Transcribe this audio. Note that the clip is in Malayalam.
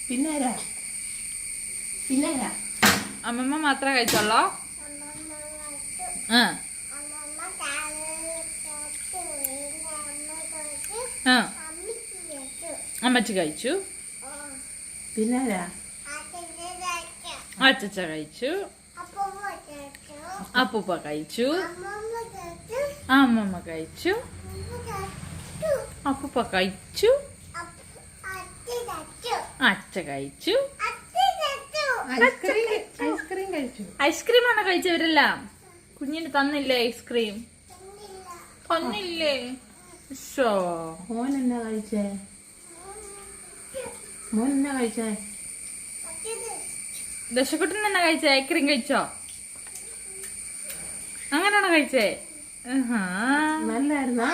പിന്നാരാ അമ്മമ്മ മാത്രമേ കഴിച്ചോളോ? അമ്മച്ചി കഴിച്ചു. പിന്നാരാ? അച്ചച്ച കഴിച്ചു. അപ്പൂപ്പ കഴിച്ചു. അമ്മമ്മ കഴിച്ചു. അപ്പൂപ്പ കഴിച്ചു. അച്ഛ കഴിച്ചു. ഐസ്ക്രീം കഴിച്ചു. ഐസ്ക്രീമാണ് കഴിച്ചവരെല്ലാം. കുഞ്ഞിന് തന്നില്ലേ ഐസ്ക്രീം? തന്നില്ലേ? മോൻ എന്നാ കഴിച്ചേ? ദശക്കുട്ടൻ തന്നെ കഴിച്ചേ? ഐസ്ക്രീം കഴിച്ചോ? അങ്ങനെയാണോ കഴിച്ചേ? നല്ലായിരുന്നോ?